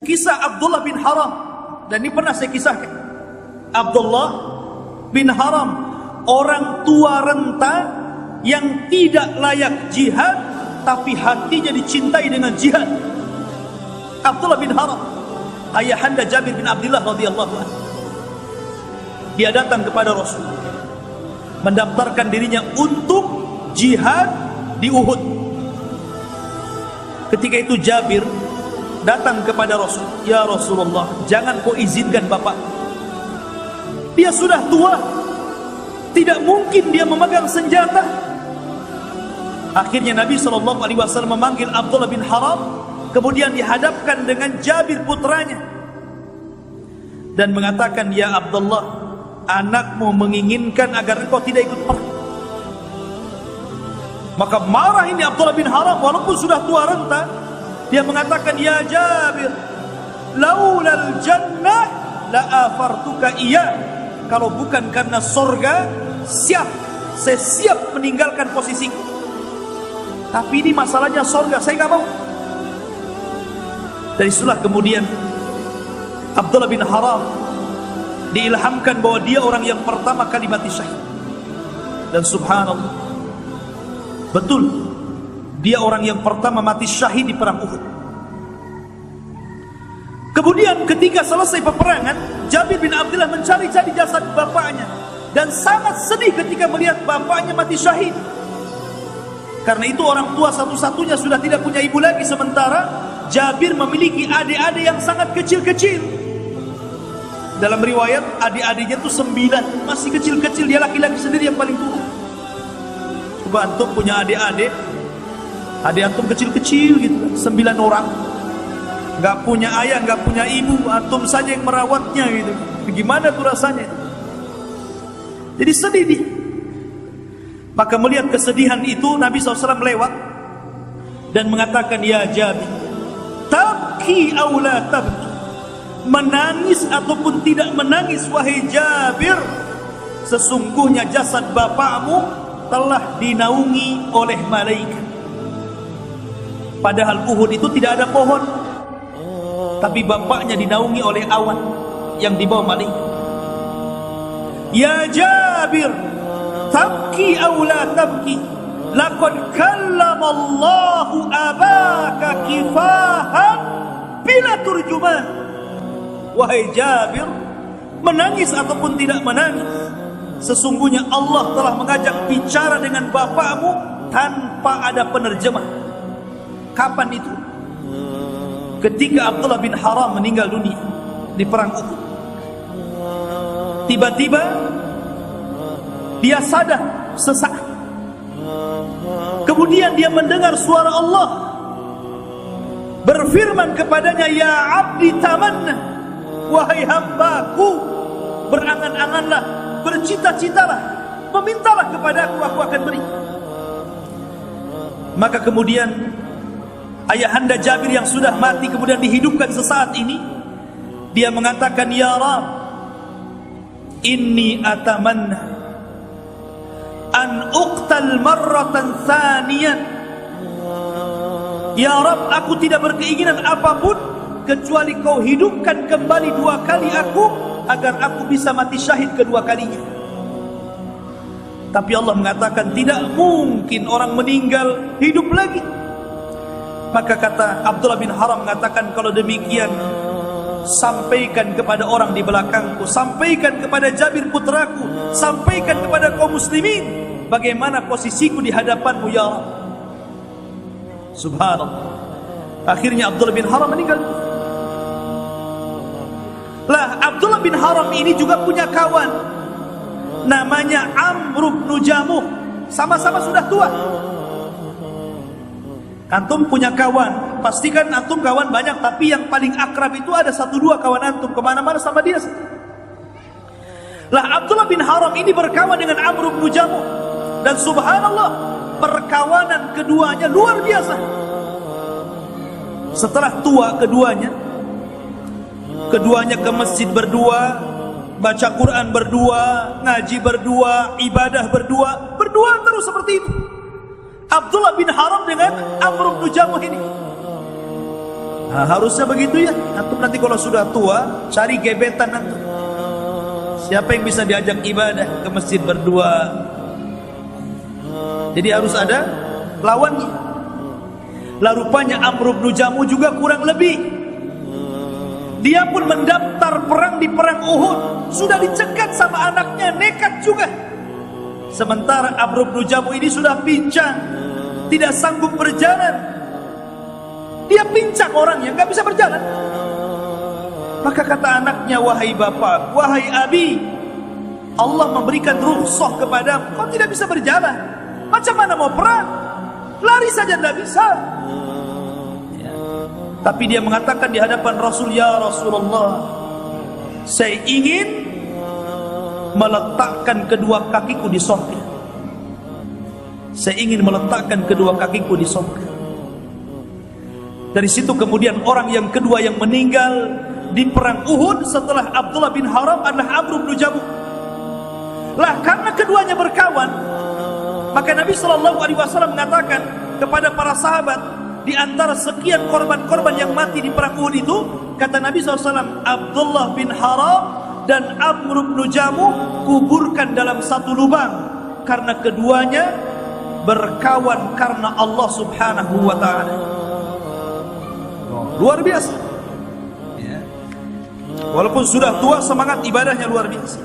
Kisah Abdullah bin Haram, dan ini pernah saya kisahkan. Abdullah bin Haram, orang tua renta yang tidak layak jihad, tapi hatinya dicintai dengan jihad. Abdullah bin Haram, ayahanda Jabir bin Abdullah radhiyallahu anhu. Dia datang kepada Rasul, mendaftarkan dirinya untuk jihad di Uhud. Ketika itu Jabir datang kepada Rasul, "Ya Rasulullah, jangan kau izinkan bapak. Dia sudah tua, tidak mungkin dia memegang senjata." Akhirnya Nabi SAW memanggil Abdullah bin Haram, kemudian dihadapkan dengan Jabir putranya dan mengatakan, "Ya Abdullah, anakmu menginginkan agar engkau tidak ikut perang." Maka marah ini Abdullah bin Haram, walaupun sudah tua renta. Dia mengatakan, "Ya Jabir, laulal jannah la afartuka iya." Kalau bukan karena surga, saya siap meninggalkan posisiku. Tapi ini masalahnya surga, saya nggak mau. Dari itulah kemudian Abdullah bin Haram diilhamkan bahwa dia orang yang pertama kali mati syahid. Dan subhanallah, betul, dia orang yang pertama mati syahid di perang Uhud. Kemudian ketika selesai peperangan, Jabir bin Abdullah mencari-cari jasad bapaknya dan sangat sedih ketika melihat bapaknya mati syahid. Karena itu orang tua satu-satunya sudah tidak punya ibu lagi, sementara Jabir memiliki adik-adik yang sangat kecil-kecil. Dalam riwayat adik-adiknya itu 9, masih kecil-kecil, dia laki-laki sendiri yang paling tua. Coba antum punya adik-adik, adik antum kecil-kecil gitu, 9 orang, nggak punya ayah, nggak punya ibu, antum saja yang merawatnya gitu. Gimana tuh rasanya? Jadi sedih dia. Maka melihat kesedihan itu, Nabi SAW lewat dan mengatakan, "Ya Jabir, tabki aw la tabki." Menangis ataupun tidak menangis, wahai Jabir, sesungguhnya jasad bapakmu telah dinaungi oleh malaikat. Padahal Uhud itu tidak ada pohon, tapi bapaknya dinaungi oleh awan yang dibawa malaikat. "Ya Jabir, tabki aw la tabki, laqad kallama Allahu abaka kifahan bila turjuman." Wahai Jabir, menangis ataupun tidak menangis, sesungguhnya Allah telah mengajak bicara dengan bapakmu tanpa ada penerjemah. Kapan itu? Ketika Abdullah bin Haram meninggal dunia di perang Uhud. Tiba-tiba dia sadar sesaat. Kemudian dia mendengar suara Allah berfirman kepadanya, "Ya abdi tamanna." Wahai hambaku, berangan-anganlah, bercita-citalah, memintalah kepadaku, aku akan beri. Maka kemudian ayahanda Jabir yang sudah mati kemudian dihidupkan sesaat ini. Dia mengatakan, "Ya Rab, inni atamanna an uqtal marratan thaniyan." Ya Rab, aku tidak berkeinginan apapun kecuali kau hidupkan kembali 2 kali aku, agar aku bisa mati syahid kedua kalinya. Tapi Allah mengatakan tidak mungkin orang meninggal hidup lagi. Maka kata Abdullah bin Haram mengatakan, "Kalau demikian, sampaikan kepada orang di belakangku, sampaikan kepada Jabir putraku, sampaikan kepada kaum muslimin bagaimana posisiku di hadapanmu ya Rabb." Subhanallah. Akhirnya Abdullah bin Haram meninggal. Lah, Abdullah bin Haram ini juga punya kawan namanya Amr bin Jamuh. Sama-sama sudah tua. Antum punya kawan, pastikan antum kawan banyak, tapi yang paling akrab itu ada 1-2 kawan antum, kemana-mana sama dia. Lah, Abdullah bin Haram ini berkawan dengan Amr bin Jamuh, dan subhanallah, perkawanan keduanya luar biasa. Setelah tua keduanya ke masjid berdua, baca Quran berdua, ngaji berdua, ibadah berdua terus seperti itu. Abdullah bin Haram dengan Amr bin Jamuh ini. Nah, harusnya begitu ya. Antum nanti kalau sudah tua cari gebetan antum. Siapa yang bisa diajak ibadah ke masjid berdua? Jadi harus ada lawannya. Lah rupanya Amr bin Jamuh juga kurang lebih. Dia pun mendaftar perang di perang Uhud. Sudah dicegat sama anaknya, nekat juga. Sementara Amr bin Jamuh ini sudah pincang, tidak sanggup berjalan. Dia pincang orangnya, nggak bisa berjalan. Maka kata anaknya, wahai bapak, wahai abi, Allah memberikan rukhsah kepadamu, kau tidak bisa berjalan. Macam mana mau perang? Lari saja tidak bisa. Ya. Tapi dia mengatakan di hadapan Rasul, ya Rasulullah, saya ingin meletakkan kedua kakiku di sorga. Saya ingin meletakkan kedua kakiku di sorga. Dari situ kemudian orang yang kedua yang meninggal di perang Uhud setelah Abdullah bin Haram adalah Amr bin Jamuh. Lah karena keduanya berkawan, maka Nabi SAW mengatakan kepada para sahabat, di antara sekian korban-korban yang mati di perang Uhud itu, kata Nabi SAW, Abdullah bin Haram dan Amr bin Jamuh kuburkan dalam satu lubang, karena keduanya berkawan karena Allah Subhanahu wa ta'ala. Luar biasa. Walaupun sudah tua, semangat ibadahnya luar biasa.